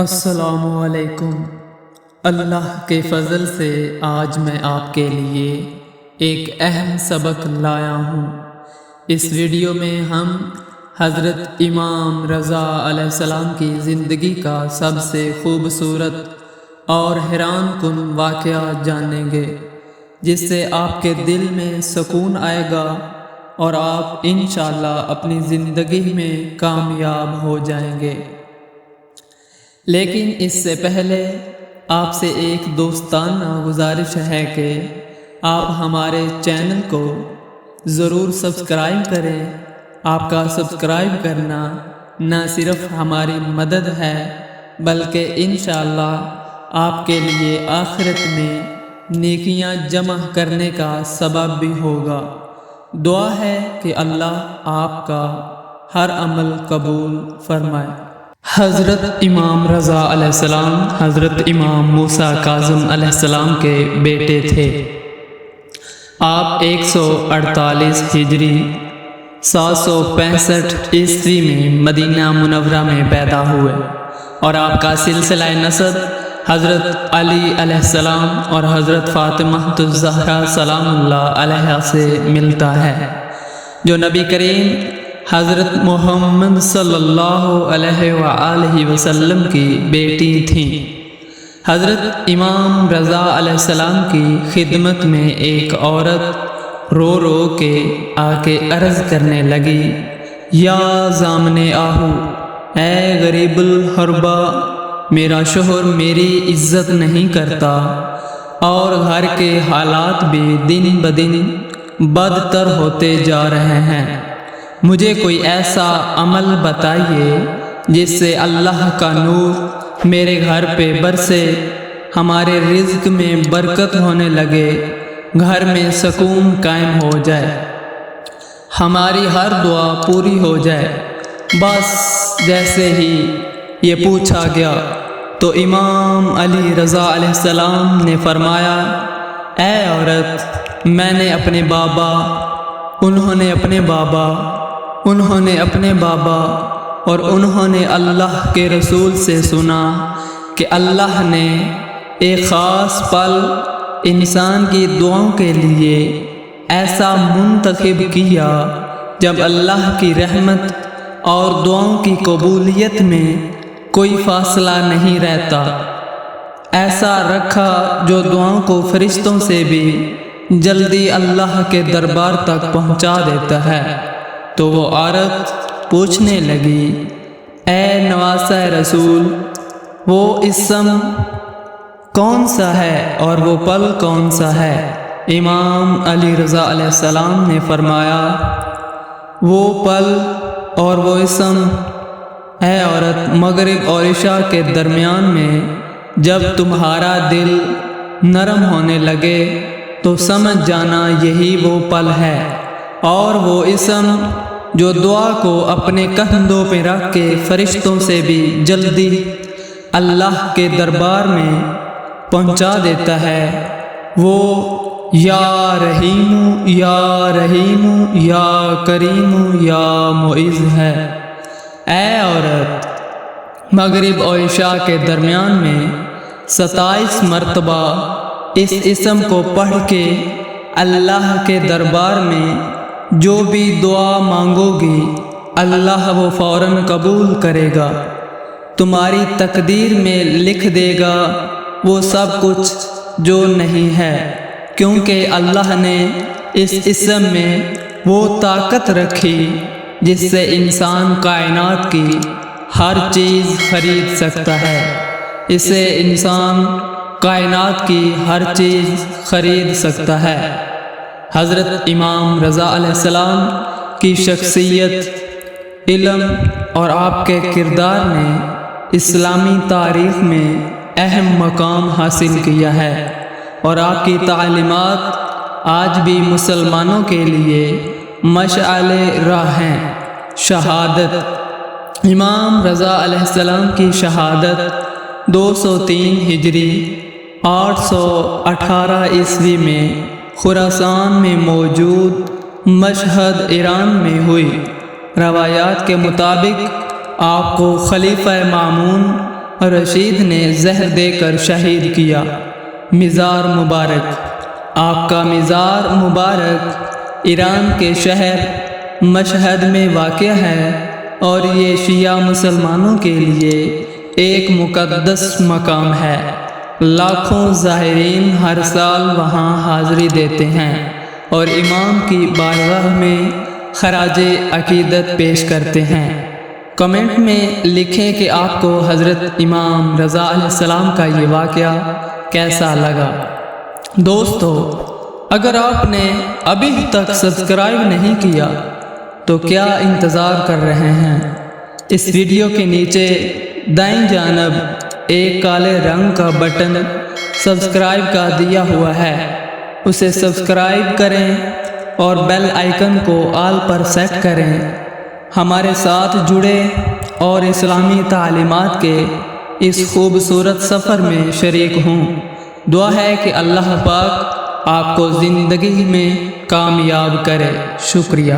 السلام علیکم۔ اللہ کے فضل سے آج میں آپ کے لیے ایک اہم سبق لایا ہوں۔ اس ویڈیو میں ہم حضرت امام رضا علیہ السلام کی زندگی کا سب سے خوبصورت اور حیران کن واقعہ جانیں گے، جس سے آپ کے دل میں سکون آئے گا اور آپ انشاءاللہ اپنی زندگی میں کامیاب ہو جائیں گے۔ لیکن اس سے پہلے آپ سے ایک دوستانہ گزارش ہے کہ آپ ہمارے چینل کو ضرور سبسکرائب کریں۔ آپ کا سبسکرائب کرنا نہ صرف ہماری مدد ہے بلکہ انشاءاللہ آپ کے لیے آخرت میں نیکیاں جمع کرنے کا سبب بھی ہوگا۔ دعا ہے کہ اللہ آپ کا ہر عمل قبول فرمائے۔ حضرت امام رضا علیہ السلام حضرت امام موسیٰ کاظم علیہ السلام کے بیٹے تھے۔ آپ 148 ہجری 765 عیسوی میں مدینہ منورہ میں پیدا ہوئے، اور آپ کا سلسلہ نسب حضرت علی علیہ السلام اور حضرت فاطمہ الزہرا سلام اللہ علیہا سے ملتا ہے، جو نبی کریم حضرت محمد صلی اللہ علیہ وآلہ وسلم کی بیٹی تھیں۔ حضرت امام رضا علیہ السلام کی خدمت میں ایک عورت رو رو کے آ کے عرض کرنے لگی، یا زامن آہو، اے غریب الحربا، میرا شوہر میری عزت نہیں کرتا اور گھر کے حالات بھی دن بدن بدتر ہوتے جا رہے ہیں۔ مجھے کوئی ایسا عمل بتائیے جس سے اللہ کا نور میرے گھر پہ برسے، ہمارے رزق میں برکت ہونے لگے، گھر میں سکون قائم ہو جائے، ہماری ہر دعا پوری ہو جائے۔ بس جیسے ہی یہ پوچھا گیا تو امام علی رضا علیہ السلام نے فرمایا، اے عورت، میں نے اپنے بابا، انہوں نے اپنے بابا، انہوں نے اپنے بابا اور انہوں نے اللہ کے رسول سے سنا کہ اللہ نے ایک خاص پل انسان کی دعاؤں کے لیے ایسا منتخب کیا جب اللہ کی رحمت اور دعاؤں کی قبولیت میں کوئی فاصلہ نہیں رہتا، ایسا رکھا جو دعاؤں کو فرشتوں سے بھی جلدی اللہ کے دربار تک پہنچا دیتا ہے۔ تو وہ عورت پوچھنے لگی، اے نواسہ رسول، وہ اسم کون سا ہے اور وہ پل کون سا ہے؟ امام علی رضا علیہ السلام نے فرمایا، وہ پل اور وہ اسم، اے عورت، مغرب اور عشاء کے درمیان میں جب تمہارا دل نرم ہونے لگے تو سمجھ جانا یہی وہ پل ہے، اور وہ اسم جو دعا کو اپنے کندھوں پہ رکھ کے فرشتوں سے بھی جلدی اللہ کے دربار میں پہنچا دیتا ہے، وہ یا رحیم یا رحیم یا کریم یا معز ہے۔ اے عورت، مغرب اور عشاء کے درمیان میں 27 مرتبہ اس اسم کو پڑھ کے اللہ کے دربار میں جو بھی دعا مانگو گی اللہ وہ فوراً قبول کرے گا، تمہاری تقدیر میں لکھ دے گا وہ سب کچھ جو نہیں ہے، کیونکہ اللہ نے اس اسم میں وہ طاقت رکھی جس سے انسان کائنات کی ہر چیز خرید سکتا ہے، اسے انسان کائنات کی ہر چیز خرید سکتا ہے۔ حضرت امام رضا علیہ السلام کی شخصیت، علم اور آپ کے کردار نے اسلامی تاریخ میں اہم مقام حاصل کیا ہے، اور آپ کی تعلیمات آج بھی مسلمانوں کے لیے مشعل راہ ہیں۔ شہادت، امام رضا علیہ السلام کی شہادت 203 ہجری 818 عیسوی میں خراسان میں موجود مشہد ایران میں ہوئی۔ روایات کے مطابق آپ کو خلیفہ مامون اور رشید نے زہر دے کر شہید کیا۔ مزار مبارک، آپ کا مزار مبارک ایران کے شہر مشہد میں واقع ہے اور یہ شیعہ مسلمانوں کے لیے ایک مقدس مقام ہے۔ لاکھوں زائرین ہر سال وہاں حاضری دیتے ہیں اور امام کی بارگاہ میں خراج عقیدت پیش کرتے ہیں۔ کمنٹ میں لکھیں کہ آپ کو حضرت امام رضا علیہ السلام کا یہ واقعہ کیسا لگا۔ دوستو، اگر آپ نے ابھی تک سبسکرائب نہیں کیا تو کیا انتظار کر رہے ہیں؟ اس ویڈیو کے نیچے دائیں جانب ایک کالے رنگ کا بٹن سبسکرائب کا دیا ہوا ہے، اسے سبسکرائب کریں اور بیل آئیکن کو آل پر سیٹ کریں۔ ہمارے ساتھ جڑے اور اسلامی تعلیمات کے اس خوبصورت سفر میں شریک ہوں۔ دعا ہے کہ اللہ پاک آپ کو زندگی میں کامیاب کرے۔ شکریہ۔